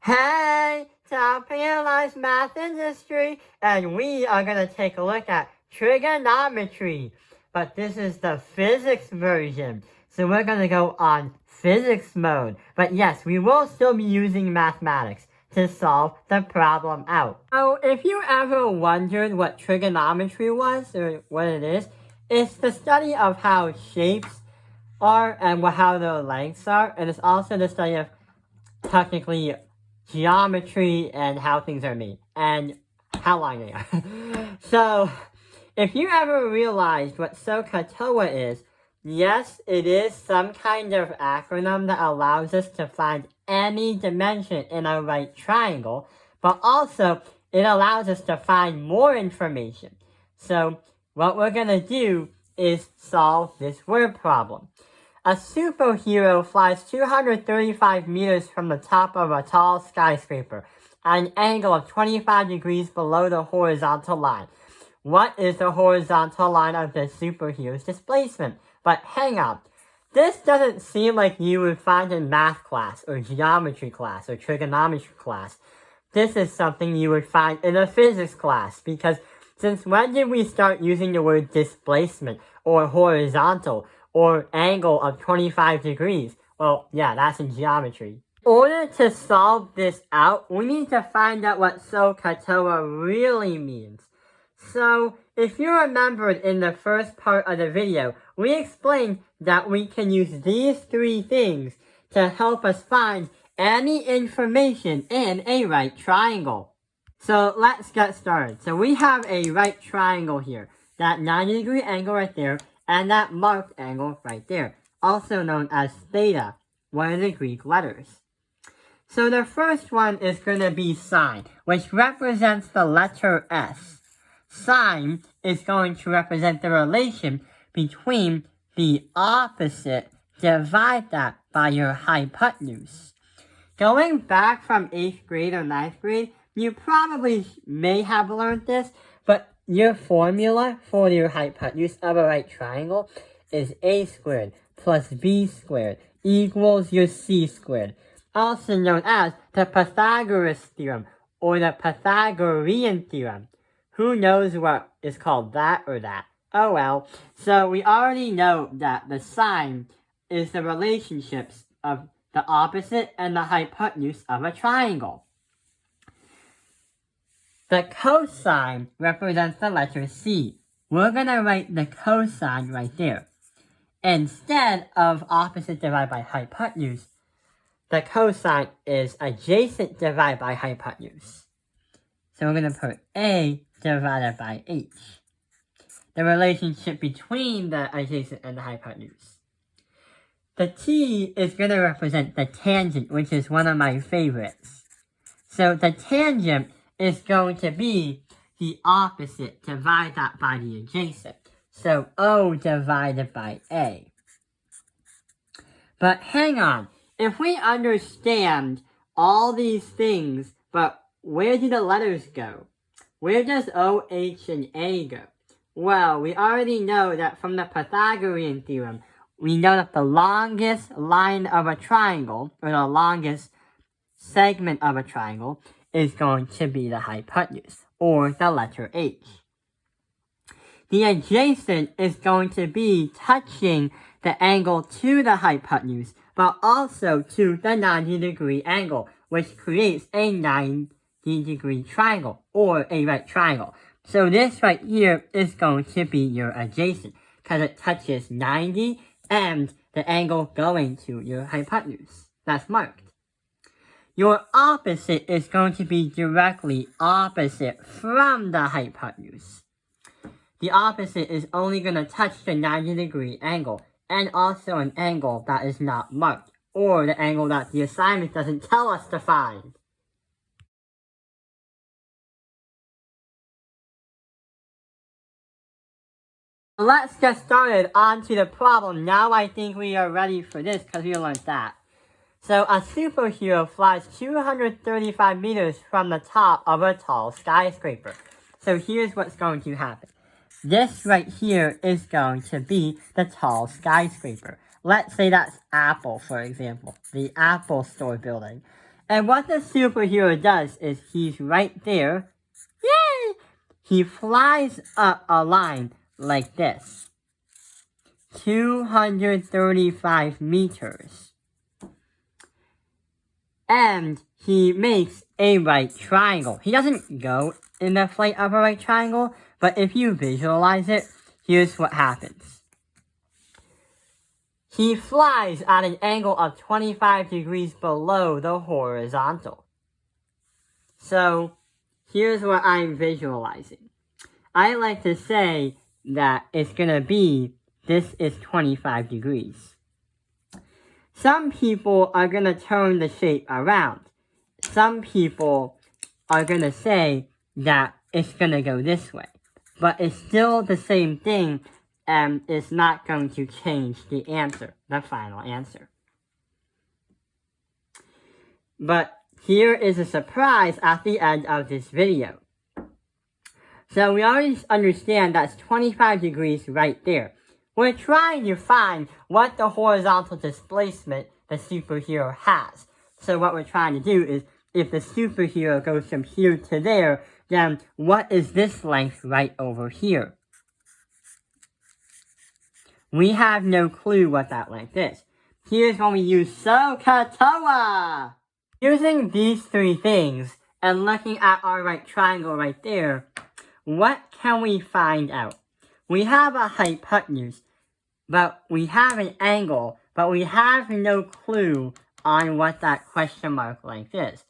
Hey, top analyze math industry, and we are going to take a look at trigonometry. But this is the physics version, so we're going to go on physics mode. But yes, we will still be using mathematics to solve the problem out. So if you ever wondered what trigonometry was, or what it is, it's the study of how shapes are and how their lengths are, and it's also the study of technically geometry and how things are made and how long they are. So, if you ever realized what SOHCAHTOA is, yes, it is some kind of acronym that allows us to find any dimension in a right triangle, but also it allows us to find more information. So, what we're going to do is solve this word problem. A superhero flies 235 meters from the top of a tall skyscraper at an angle of 25 degrees below the horizontal line. What is the horizontal line of the superhero's displacement? But hang on. This doesn't seem like you would find in math class or geometry class or trigonometry class. This is something you would find in a physics class, because since when did we start using the word displacement or horizontal or angle of 25 degrees? Well, yeah, that's in geometry. In order to solve this out, we need to find out what SOHCAHTOA really means. So, if you remembered in the first part of the video, we explained that we can use these three things to help us find any information in a right triangle. So let's get started. So we have a right triangle here, that 90-degree angle right there, and that marked angle right there, also known as theta, one of the Greek letters. So the first one is going to be sine, which represents the letter S. Sine is going to represent the relation between the opposite, divide that by your hypotenuse. Going back from 8th grade or 9th grade, you probably may have learned this, but your formula for your hypotenuse of a right triangle is a squared plus b squared equals your c squared, also known as the Pythagoras theorem or the Pythagorean theorem. Who knows what is called that or that? Oh well. So we already know that the sine is the relationships of the opposite and the hypotenuse of a triangle. The cosine represents the letter C. We're going to write the cosine right there. Instead of opposite divided by hypotenuse, the cosine is adjacent divided by hypotenuse. So we're going to put A divided by H. The relationship between the adjacent and the hypotenuse. The T is going to represent the tangent, which is one of my favorites. So the tangent is going to be the opposite, divide that by the adjacent. So O divided by A. But hang on, if we understand all these things, but where do the letters go? Where does O, H, and A go? Well, we already know that from the Pythagorean theorem, we know that the longest line of a triangle, or the longest segment of a triangle, is going to be the hypotenuse, or the letter H. The adjacent is going to be touching the angle to the hypotenuse, but also to the 90-degree angle, which creates a 90-degree triangle, or a right triangle. So this right here is going to be your adjacent, because it touches 90 and the angle going to your hypotenuse. That's marked. Your opposite is going to be directly opposite from the hypotenuse. The opposite is only going to touch the 90-degree angle, and also an angle that is not marked, or the angle that the assignment doesn't tell us to find. Let's get started on to the problem. Now I think we are ready for this because we learned that. So a superhero flies 235 meters from the top of a tall skyscraper. So here's what's going to happen. This right here is going to be the tall skyscraper. Let's say that's Apple, for example, the Apple Store building. And what the superhero does is he's right there. Yay! He flies up a line like this. 235 meters. And he makes a right triangle. He doesn't go in the flight of a right triangle, but if you visualize it, here's what happens. He flies at an angle of 25 degrees below the horizontal. So, here's what I'm visualizing. I like to say that it's going to be, this is 25 degrees. Some people are going to turn the shape around. Some people are going to say that it's going to go this way. But it's still the same thing, and it's not going to change the answer, the final answer. But here is a surprise at the end of this video. So we already understand that's 25 degrees right there. We're trying to find what the horizontal displacement the superhero has. So what we're trying to do is, if the superhero goes from here to there, then what is this length right over here? We have no clue what that length is. Here's when we use SOHCAHTOA! Using these three things, and looking at our right triangle right there, what can we find out? We have a hypotenuse, but we have an angle, but we have no clue on what that question mark length is.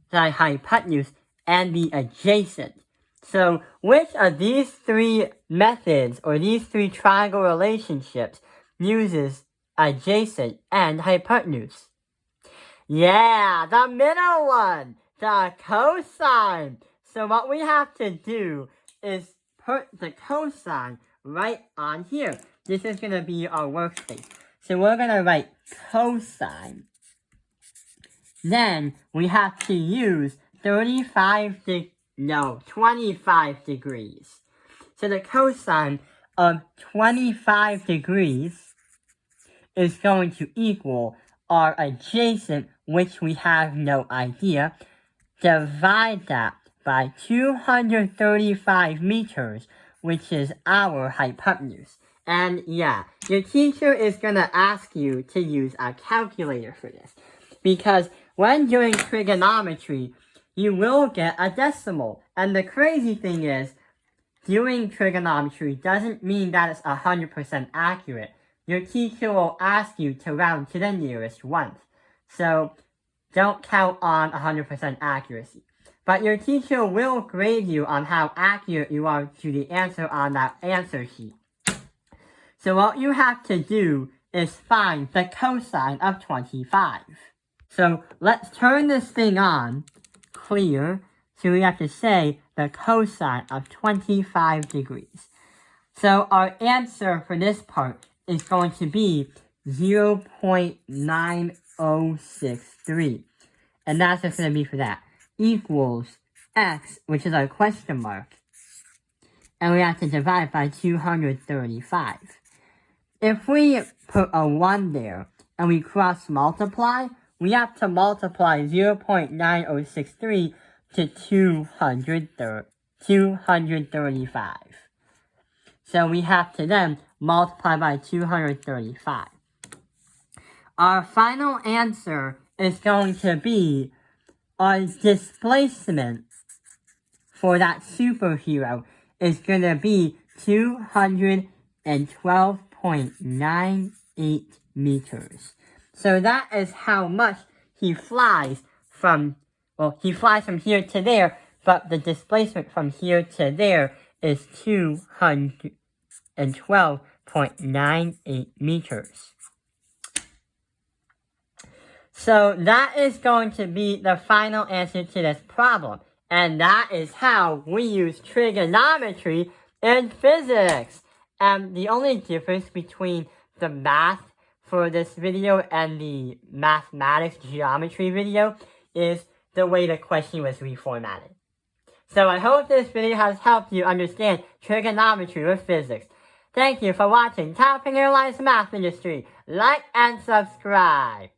The hypotenuse and the adjacent. So, which of these three methods, or these three triangle relationships, uses adjacent and hypotenuse? Yeah, the middle one, the cosine. So what we have to do is put the cosine right on here. This is going to be our workspace. So we're going to write cosine. Then we have to use 25 degrees. So the cosine of 25 degrees is going to equal our adjacent, which we have no idea. Divide that by 235 meters, which is our hypotenuse. And yeah, your teacher is going to ask you to use a calculator for this. Because when doing trigonometry, you will get a decimal. And the crazy thing is, doing trigonometry doesn't mean that it's 100% accurate. Your teacher will ask you to round to the nearest one. So, don't count on 100% accuracy. But your teacher will grade you on how accurate you are to the answer on that answer sheet. So what you have to do is find the cosine of 25. So let's turn this thing on, clear, so we have to say the cosine of 25 degrees. So our answer for this part is going to be 0.9063. And that's just going to be for that. Equals x, which is our question mark. And we have to divide by 235. If we put a 1 there, and we cross multiply, we have to multiply 0.9063 to 235. So we have to then multiply by 235. Our final answer is going to be our displacement for that superhero is going to be 212.98 meters. So that is how much he flies from, he flies from here to there, but the displacement from here to there is 212.98 meters. So that is going to be the final answer to this problem. And that is how we use trigonometry in physics. And the only difference between the math for this video and the mathematics geometry video is the way the question was reformatted. So I hope this video has helped you understand trigonometry with physics. Thank you for watching Top Fingerline's Math Industry. Like and subscribe.